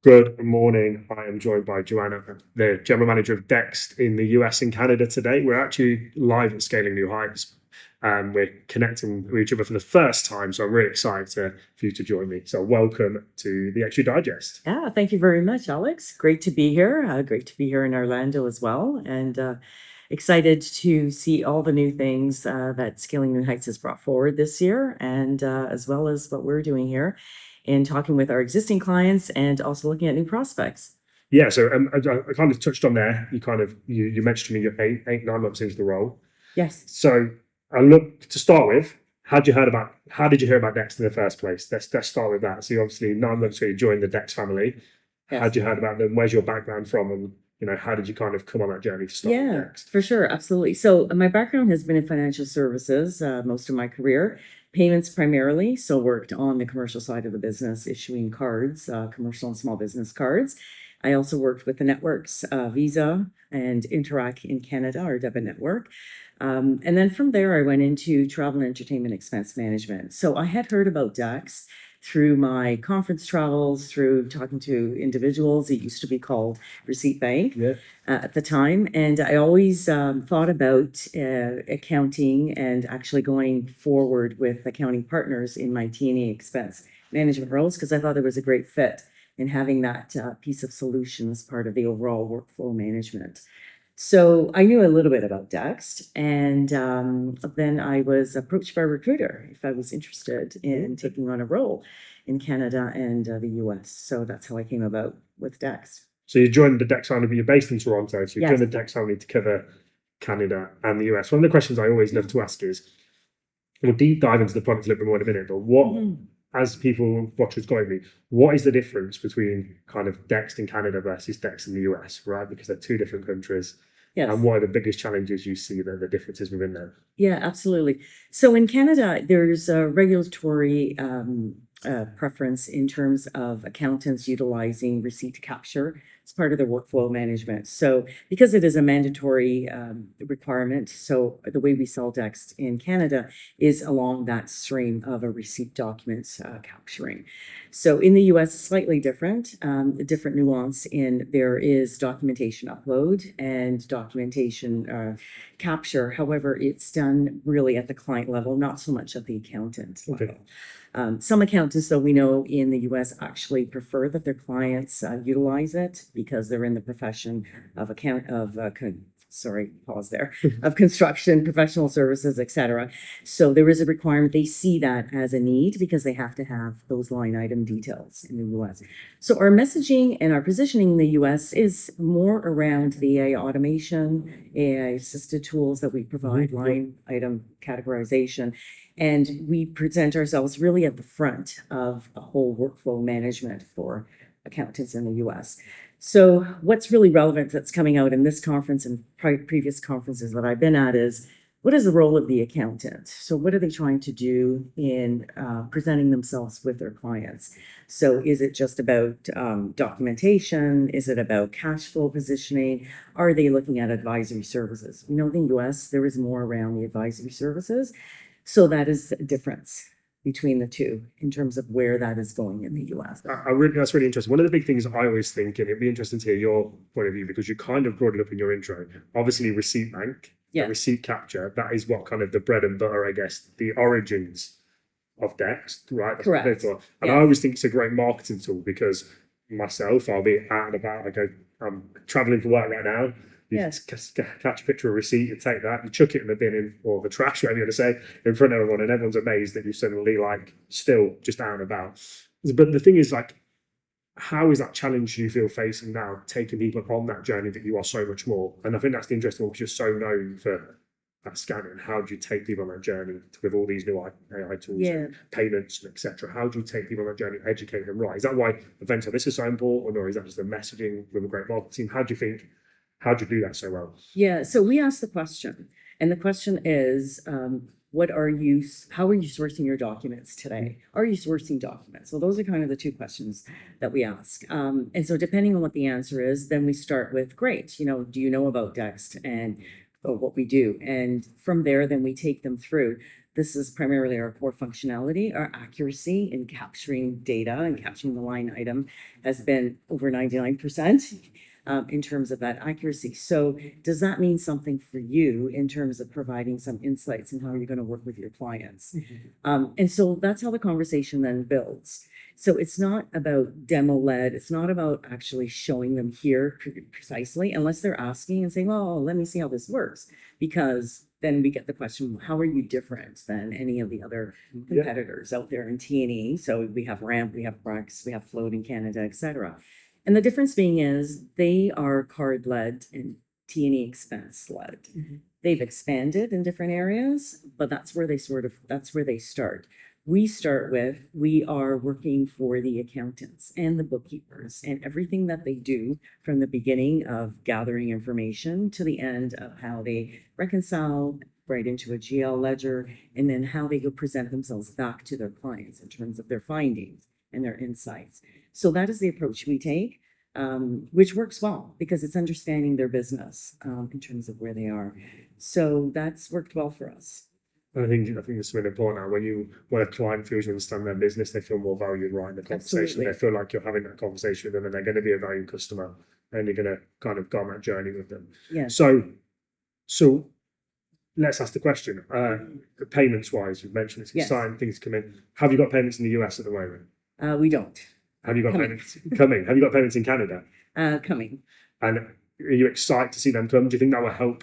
Good morning. I am joined by Joanna, the General Manager of Dext in the US and Canada today. We're actually live at Scaling New Heights. We're connecting with each other for the first time, so I'm really excited for you to join me. So welcome to the Extra Digest. Yeah, thank you very much, Alex. Great to be here. Great to be here in Orlando as well. And excited to see all the new things that Scaling New Heights has brought forward this year, and as well as what we're doing here in talking with our existing clients and also looking at new prospects. Yeah, so I kind of touched on there. You mentioned to me you're 9 months into the role. Yes. So I look to start with. How did you hear about Dext in the first place? Let's start with that. So you obviously 9 months ago you joined the Dext family. Yes. How did you heard about them? Where's your background from? And how did you kind of come on that journey to start with Dext? For sure. Absolutely. So my background has been in financial services most of my career, payments primarily. So worked on the commercial side of the business, issuing cards, commercial and small business cards. I also worked with the networks, Visa and Interac in Canada, our debit network. And then from there, I went into travel and entertainment expense management. So I had heard about Dext through my conference travels, through talking to individuals. It used to be called Receipt Bank at the time. And I always thought about accounting and actually going forward with accounting partners in my T&E expense management roles because I thought it was a great fit in having that piece of solution as part of the overall workflow management. So I knew a little bit about Dext, and then I was approached by a recruiter if I was interested in taking on a role in Canada and the US. So that's how I came about with Dext. So you joined the Dext family, but you're based in Toronto. So you Yes. joined the Dext family to cover Canada and the US. One of the questions I always love to ask is, we'll deep dive into the product a little bit more in a minute, but as people watchers globally, what is the difference between kind of Dext in Canada versus Dext in the US, right? Because they're two different countries. Yes. And what are the biggest challenges you see the differences within them? Yeah, absolutely. So in Canada, there's a regulatory preference in terms of accountants utilizing receipt to capture as part of their workflow management. So because it is a mandatory requirement, so the way we sell Dext in Canada is along that stream of a receipt document capturing. So in the US, it's slightly different, a different nuance in there is documentation upload and documentation capture. However, it's done really at the client level, not so much at the accountant level. Some accountants, though, we know in the US actually prefer that their clients utilize it because they're in the profession of of construction, professional services, etc. So there is a requirement. They see that as a need because they have to have those line item details in the US. So our messaging and our positioning in the US is more around the AI automation, AI assisted tools that we provide, line item categorization. And we present ourselves really at the front of a whole workflow management for accountants in the US. So what's really relevant that's coming out in this conference and previous conferences that I've been at is, what is the role of the accountant? So what are they trying to do in presenting themselves with their clients? So is it just about documentation? Is it about cash flow positioning? Are they looking at advisory services? You know, in the US, there is more around the advisory services. So that is a difference between the two in terms of where that is going in the US. That's really interesting. One of the big things I always think, and it'd be interesting to hear your point of view, because you kind of brought it up in your intro, obviously Receipt Bank, receipt capture, that is what kind of the bread and butter, I guess, the origins of Dext, right? That's correct. And I always think it's a great marketing tool because myself, I'll be out and about, I'm traveling for work right now. You catch a picture of a receipt, you take that, you chuck it in the bin or the trash, whatever you're going to say, in front of everyone, and everyone's amazed that you're suddenly still just out and about. But the thing is, how is that challenge you feel facing now, taking people on that journey that you are so much more? And I think that's the interesting one because you're so known for that scanning. How do you take people on that journey with all these new AI tools, and payments, and etc.? How do you take people on that journey, educate them right? Is that why events like this is so important, or is that just the messaging with a great marketing team? How do you do that so well? Yeah, so we asked the question, and the question is, how are you sourcing your documents today? Are you sourcing documents? So those are kind of the two questions that we ask. And so depending on what the answer is, then we start with, great, do you know about Dext and what we do? And from there, then we take them through This is primarily our core functionality. Our accuracy in capturing data and capturing the line item has been over 99%. In terms of that accuracy. So does that mean something for you in terms of providing some insights in how you're going to work with your clients? And so that's how the conversation then builds. So it's not about demo led. It's not about actually showing them here precisely, unless they're asking and saying, well, let me see how this works. Because then we get the question, how are you different than any of the other competitors out there in T&E? So we have Ramp, we have Brex, we have Float in Canada, etc. And the difference being is they are card led and T&E expense led. They've expanded in different areas, but that's where they start. We are working for the accountants and the bookkeepers and everything that they do from the beginning of gathering information to the end of how they reconcile right into a GL ledger, and then how they go present themselves back to their clients in terms of their findings and their insights. So that is the approach we take, which works well because it's understanding their business in terms of where they are. So that's worked well for us. I think it's really important now when a client feels you understand their business, they feel more valued right in the conversation. Absolutely. They feel like you're having that conversation with them and they're going to be a valued customer and you're going to kind of go on that journey with them. Yeah. So let's ask the question. Payments wise, you've mentioned it's exciting things come in. Have you got payments in the US at the moment? We don't. Have you got payments coming? Have you got payments in Canada? Coming. And are you excited to see them come? Do you think that will help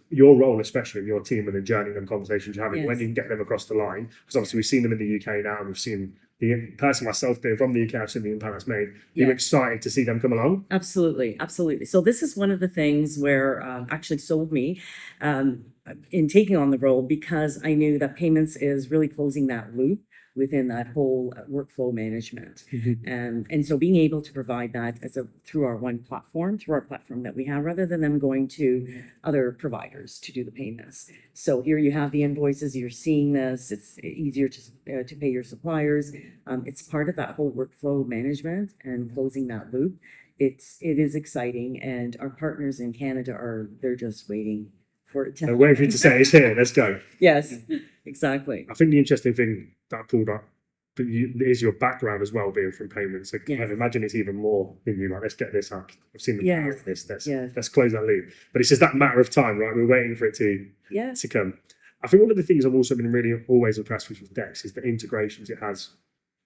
your role, especially in your team and the journey and conversations you're having when you can get them across the line? Because obviously we've seen them in the UK now, and we've seen the person myself being from the UK, I've seen the impact that's made. You're excited to see them come along? Absolutely. So this is one of the things where actually sold me in taking on the role, because I knew that payments is really closing that loop within that whole workflow management. And so being able to provide that through our platform that we have, rather than them going to other providers to do the payments. So here you have the invoices, you're seeing this, it's easier to pay your suppliers. It's part of that whole workflow management and closing that loop. It is exciting, and our partners in Canada they're just waiting for it to. They're waiting for you to say it's here, let's go. Yes, exactly. I think the interesting thing that I pulled up is your background as well, being from payments. So I imagine it's even more in you, like, let's get this up. I've seen the power of this. Let's close that loop. But it's just that matter of time, right? We're waiting for it to come. I think one of the things I've also been really always impressed with Dext is the integrations it has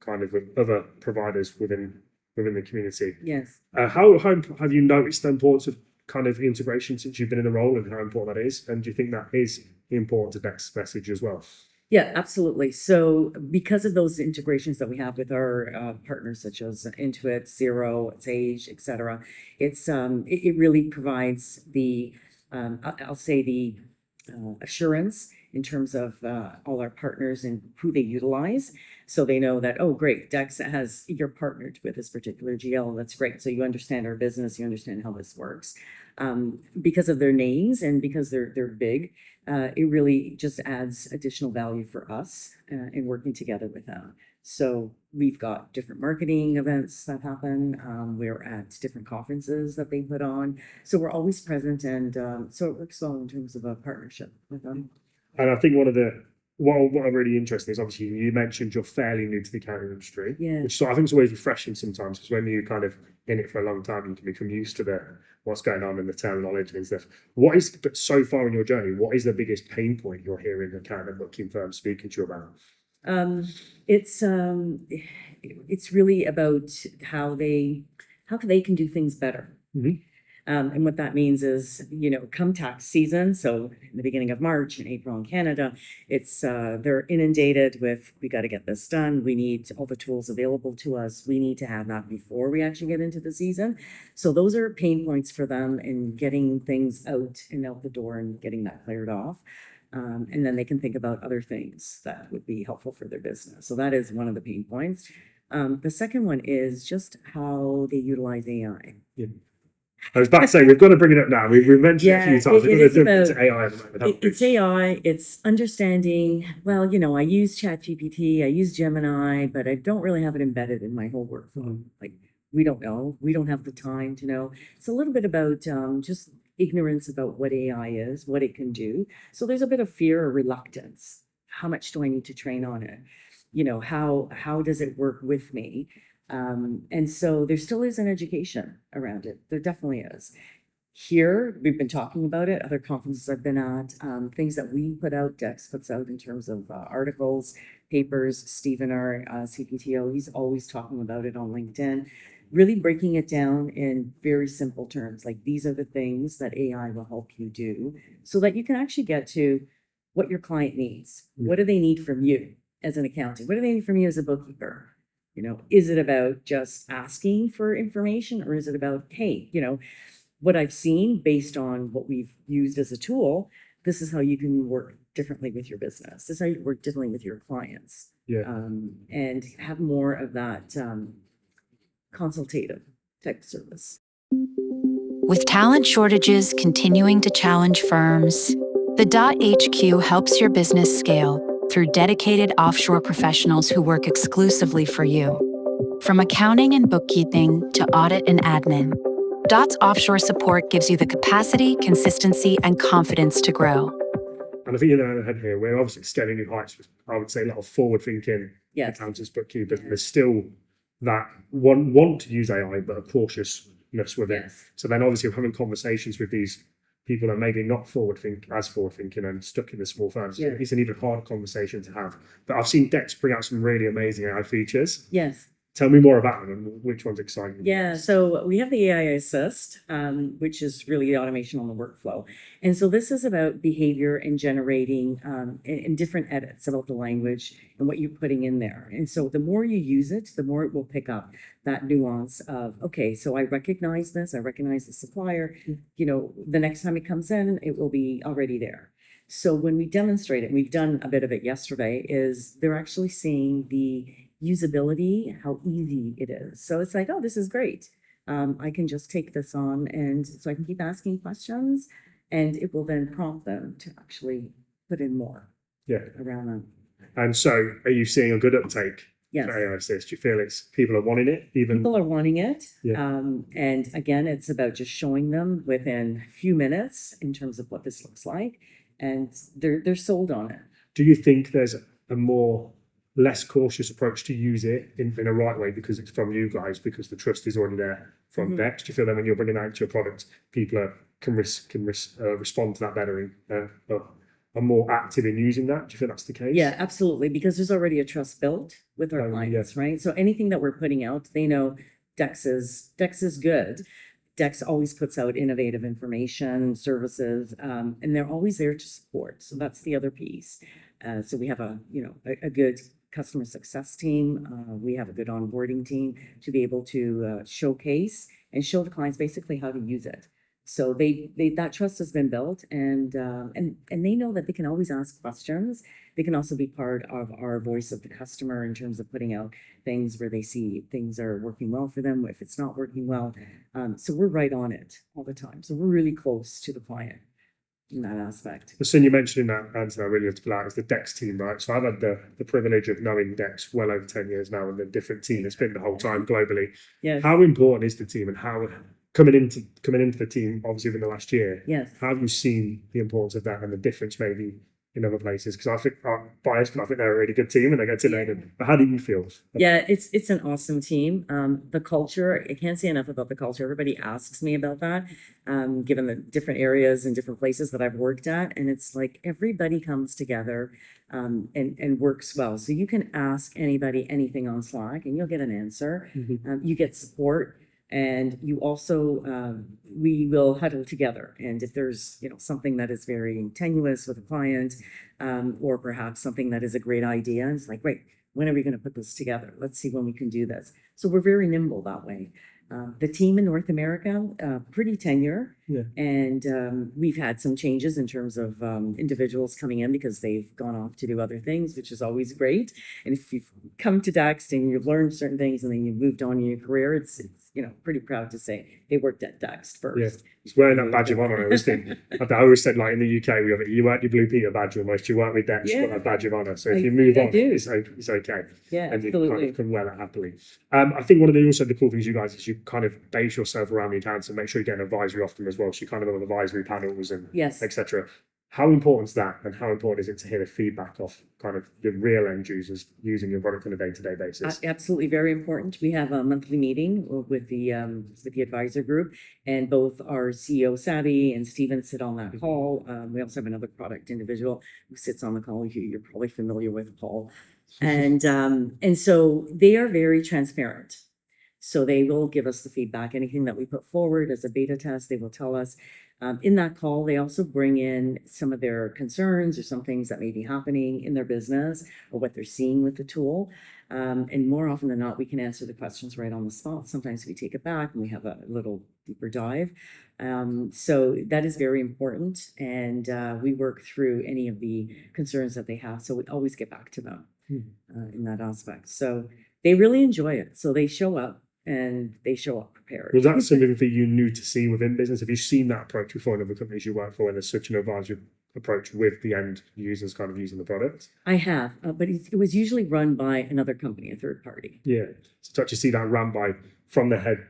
kind of with other providers within the community. Yes. How have you noticed the importance of kind of integration since you've been in the role, and how important that is? And do you think that is important to Dext's message as well? Yeah, absolutely. So because of those integrations that we have with our partners such as Intuit, Xero, Sage, etc., it really provides the I'll say the assurance in terms of all our partners and who they utilize. So they know that, oh, great, Dext you're partnered with this particular GL. That's great. So you understand our business, you understand how this works. Because of their names and because they're big, it really just adds additional value for us in working together with them. So we've got different marketing events that happen. We're at different conferences that they put on. So we're always present, and so it works well in terms of a partnership with them. And I think what I'm really interested in is, obviously you mentioned you're fairly new to the accounting industry, which I think is always refreshing sometimes, because when you kind of in it for a long time, you can become used to what's going on in the terminology and stuff. But so far in your journey, what is the biggest pain point you're hearing accountant booking firms speaking to you about? It's really about how they can do things better. And what that means is, come tax season, so in the beginning of March and April in Canada, they're inundated with, we got to get this done. We need all the tools available to us. We need to have that before we actually get into the season. So those are pain points for them in getting things out the door and getting that cleared off. And then they can think about other things that would be helpful for their business. So that is one of the pain points. The second one is just how they utilize AI. I was about to say, we've got to bring it up now. We've mentioned it a few times. It's AI at the moment. It's AI. It's understanding, well, I use ChatGPT, I use Gemini, but I don't really have it embedded in my whole workflow. Like, we don't know. We don't have the time to know. It's a little bit about just ignorance about what AI is, what it can do. So there's a bit of fear or reluctance how much do I need to train on it? You know, how does it work with me? And so there still is an education around it. There definitely is. Here, we've been talking about it, other conferences I've been at, things that we put out, Dex puts out in terms of articles, papers. Stephen, our CPTO, he's always talking about it on LinkedIn, really breaking it down in very simple terms. Like, these are the things that AI will help you do so that you can actually get to what your client needs. What do they need from you as an accountant? What do they need from you as a bookkeeper? You know, is it about just asking for information, or is it about, hey, you know, what I've seen based on what we've used as a tool, this is how you can work differently with your business. This is how you work differently with your clients. Yeah. And have more of that consultative type service. With talent shortages continuing to challenge firms, the .HQ helps your business scale through dedicated offshore professionals who work exclusively for you. From accounting and bookkeeping to audit and admin, Dot's offshore support gives you the capacity, consistency, and confidence to grow. And I think you're ahead here. We're obviously scaling new heights with, I would say, a lot of forward-thinking accountants, bookkeepers. And there's still that want to use AI, but a cautiousness with it. So then obviously we're having conversations with these people that maybe not forward-thinking and stuck in the small firms. It's an even harder conversation to have. But I've seen Dext bring out some really amazing AI features. Yes. Tell me more about them and which one's exciting. Yeah, so we have the AI Assist, which is really the automation on the workflow. And so this is about behavior and generating in different edits about the language and what you're putting in there. And so the more you use it, the more it will pick up that nuance of, okay, so I recognize this, I recognize the supplier, you know, the next time it comes in, it will be already there. So when we demonstrate it, we've done a bit of it yesterday, is they're actually seeing the usability, how easy it is. So it's like, oh, this is great. I can just take this on, and so I can keep asking questions, and it will then prompt them to actually put in more around them. And so are you seeing a good uptake for AI Assist? Do you feel people are wanting it? People are wanting it. And again, it's about just showing them within a few minutes in terms of what this looks like, and they're sold on it. Do you think there's a less cautious approach to use it in a right way because it's from you guys, because the trust is already there from Dext? Do you feel that when you're bringing that into your product, people can respond to that better and are more active in using that? Do you think that's the case? Yeah, absolutely, because there's already a trust built with our clients, right? So anything that we're putting out, they know Dext is good. Dext always puts out innovative information, services, and they're always there to support. So that's the other piece. So we have a good customer success team. We have a good onboarding team to be able to showcase and show the clients basically how to use it. So that trust has been built, and they know that they can always ask questions. They can also be part of our voice of the customer in terms of putting out things where they see things are working well for them, if it's not working well. So we're right on it all the time. So we're really close to the client in that aspect. The thing you mentioned in that answer I really have to pull out is the Dext team, right? So I've had the privilege of knowing Dext well over 10 years now, and the different team it's been the whole time globally. Yes. How important is the team, and how coming into the team obviously within the last year? Yes. How have you seen the importance of that and the difference maybe in other places? Because I think I'm biased, but I think they're a really good team and they get to know them. But how do you feel? Yeah, it's an awesome team. The culture, I can't say enough about the culture. Everybody asks me about that, given the different areas and different places that I've worked at. And it's like everybody comes together and works well. So you can ask anybody anything on Slack and you'll get an answer. You get support. And you also, we will huddle together. And if there's, something that is very tenuous with a client, or perhaps something that is a great idea, it's like, wait, when are we going to put this together? Let's see when we can do this. So we're very nimble that way. The team in North America, pretty tenure. And we've had some changes in terms of individuals coming in because they've gone off to do other things, which is always great. And if you've come to Dext and you've learned certain things and then you've moved on in your career, it's pretty proud to say they worked at Dext first. Yeah, it's wearing that badge of honor. I always said, like in the UK, we have you wear your Blue Peter badge almost. You work with Dext, you got that badge of honor. So if you move on, it's okay. Yeah, and absolutely. you kind of can wear that happily. I think one of the cool things you guys is you kind of base yourself around the accounts and make sure you get an advisory off them as well. So you kind of have advisory panels and etc. How important is that, and how important is it to hear the feedback of kind of the real end users using your product on a day-to-day basis? Absolutely, very important. We have a monthly meeting with the advisor group, and both our CEO Savvy and Steven sit on that call. We also have another product individual who sits on the call. You're probably familiar with Paul, and so they are very transparent. So they will give us the feedback. Anything that we put forward as a beta test, they will tell us. In that call, they also bring in some of their concerns or some things that may be happening in their business or what they're seeing with the tool. And more often than not, we can answer the questions right on the spot. Sometimes we take it back and we have a little deeper dive. So that is very important. And we work through any of the concerns that they have. So we always get back to them in that aspect. So they really enjoy it. So they show up. And they show up prepared. Was that something that you knew to see within business? Have you seen that approach before in other companies you work for, when there's such an advisory approach with the end users kind of using the product? I have, but it was usually run by another company, a third party. Yeah. So to actually see that run by from the head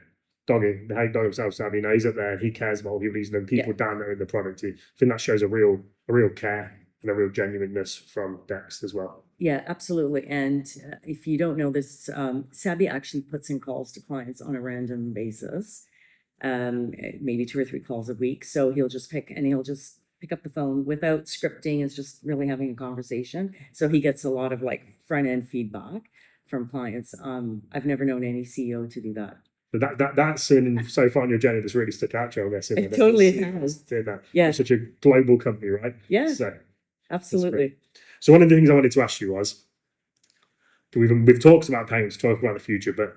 dog himself, Savvy, you know, he's up there and he cares about people using them, people down there in the product. I think that shows a real care and a real genuineness from Dext as well. Yeah, absolutely. And if you don't know this, Sabby actually puts in calls to clients on a random basis, maybe 2 or 3 calls a week. So he'll just pick up the phone without scripting. It's just really having a conversation. So he gets a lot of like front end feedback from clients. I've never known any CEO to do that. But that's so far in your journey that's really stuck out, Joe. I guess It totally has. Doing that. Yeah. It's such a global company, right? Yeah. So, absolutely. So one of the things I wanted to ask you was, we've talked about payments, talked about the future, but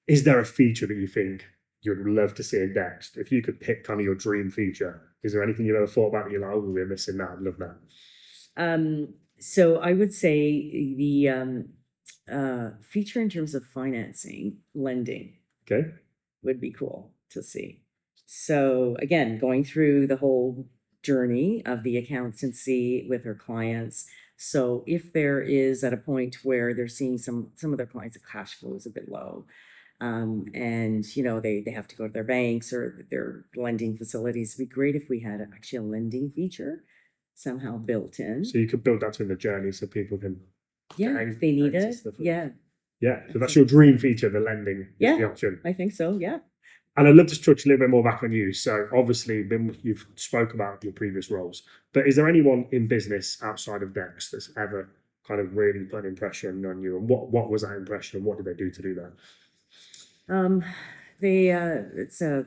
is there a feature that you think you'd love to see in Dext? If you could pick kind of your dream feature, is there anything you've ever thought about that you're like, oh, we're missing that, I'd love that? So I would say the feature in terms of financing, lending, okay, would be cool to see. So again, going through the whole journey of the accountancy with her clients. So if there is at a point where they're seeing some of their clients' cash flow is a bit low, and you know they have to go to their banks or their lending facilities, it'd be great if we had actually a lending feature somehow built in. So you could build that in the journey so people can if they need it. Yeah. So that's your dream feature, the lending. Yeah, the option. I think so. Yeah. And I'd love to touch a little bit more back on you. So obviously, you've spoke about your previous roles, but is there anyone in business outside of Dext that's ever kind of really put an impression on you? And what was that impression, and what did they do to do that? It's a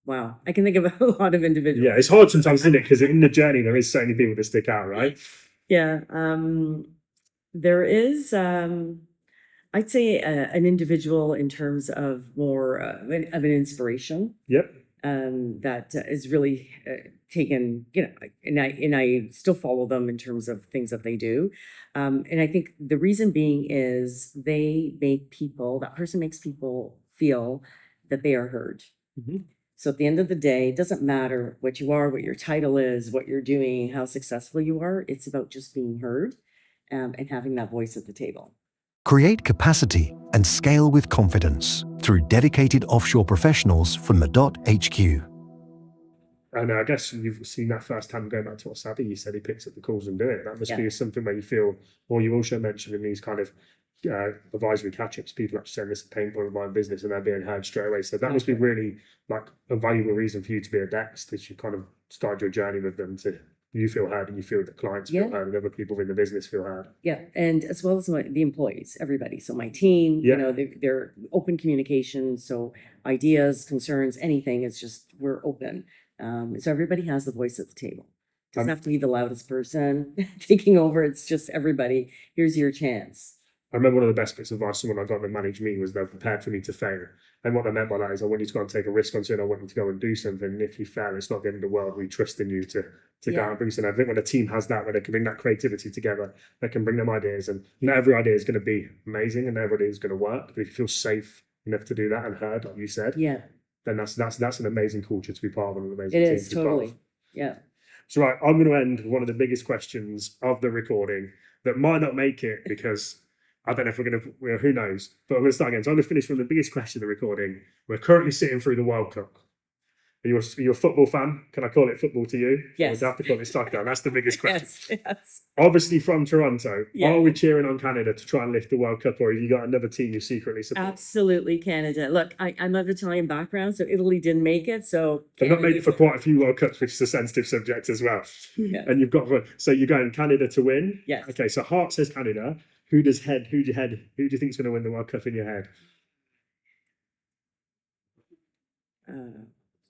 wow. I can think of a lot of individuals. Yeah, it's hard sometimes, isn't it? Because in the journey, there is so many people that stick out, right? Yeah. There is. I'd say an individual in terms of more of an inspiration. Yep. That is really taken, you know, and I still follow them in terms of things that they do. And I think the reason being is that person makes people feel that they are heard. Mm-hmm. So at the end of the day, it doesn't matter what you are, what your title is, what you're doing, how successful you are. It's about just being heard and having that voice at the table. Create capacity and scale with confidence through dedicated offshore professionals from the .HQ. And I guess you've seen that firsthand going back to what Savvy, you said he picks up the calls and do it. That must be something where you feel, or you also mentioned in these kind of advisory catch-ups, people actually saying this is a pain point of my business and they're being heard straight away. So that must be really like a valuable reason for you to be a Dext, that you kind of start your journey with them to you feel heard and you feel that clients feel heard and other people in the business feel heard. Yeah. And as well as the employees, everybody. So my team, you know, they're open communication. So ideas, concerns, anything, it's just, we're open. So everybody has the voice at the table. It doesn't have to be the loudest person taking over. It's just everybody, here's your chance. I remember one of the best bits of advice someone I got to manage me was they're prepared for me to fail. And what I meant by that is I want you to go and take a risk on something. I want you to go and do something. And if you fail, it's not the end of the world. We trust in you to go out and bring something. I think when a team has that, where they can bring that creativity together, they can bring them ideas. And not every idea is going to be amazing and every idea is going to work. But if you feel safe enough to do that and heard, like you said, then that's an amazing culture to be part of, an amazing team. It is, totally. Yeah. So right, I'm going to end with one of the biggest questions of the recording that might not make it because I don't know if we're going to, who knows, but I'm going to start again. So I'm going to finish with the biggest question of the recording. We're currently sitting through the World Cup. You're a football fan. Can I call it football to you? Yes. Or do I have to call it soccer? That's the biggest question. Yes. Obviously from Toronto, Yeah. are we cheering on Canada to try and lift the World Cup, or have you got another team you secretly support? Absolutely, Canada. Look, I'm of Italian background, so Italy didn't make it. So They've not made it for Canada- quite a few World Cups, which is a sensitive subject as well. Yeah. And you've got so you're going Canada to win. Yes. Okay, so heart says Canada. Who do you think is going to win the World Cup in your head?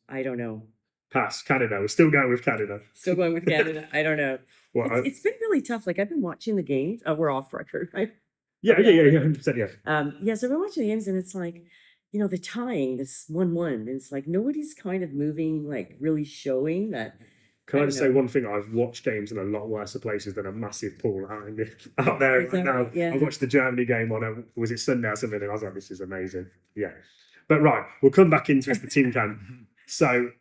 I don't know. Pass. Canada. We're still going with Canada. Still going with Canada. I don't know. Well, It's been really tough. Like I've been watching the games. We're off record, right? yeah, 100%, yeah. Yes, I've been watching the games, and it's like, the tying this 1-1. It's like nobody's kind of moving, like really showing that. Can I I just don't say know. one thing? I've watched games in a lot worse places than a massive pool out there Is right that now. right? Yeah. I watched the Germany game on was it Sunday or something, and I was like, this is amazing. Yeah. But right, we'll come back into it, the team can. So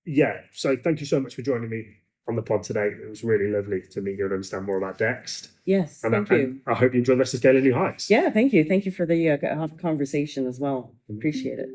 thank you so much for joining me on the pod today. It was really lovely to meet you and understand more about Dext. Yes, thank you. And I hope you enjoy the rest of Scaling New Heights. Yeah, thank you. Thank you for the conversation as well. Appreciate it.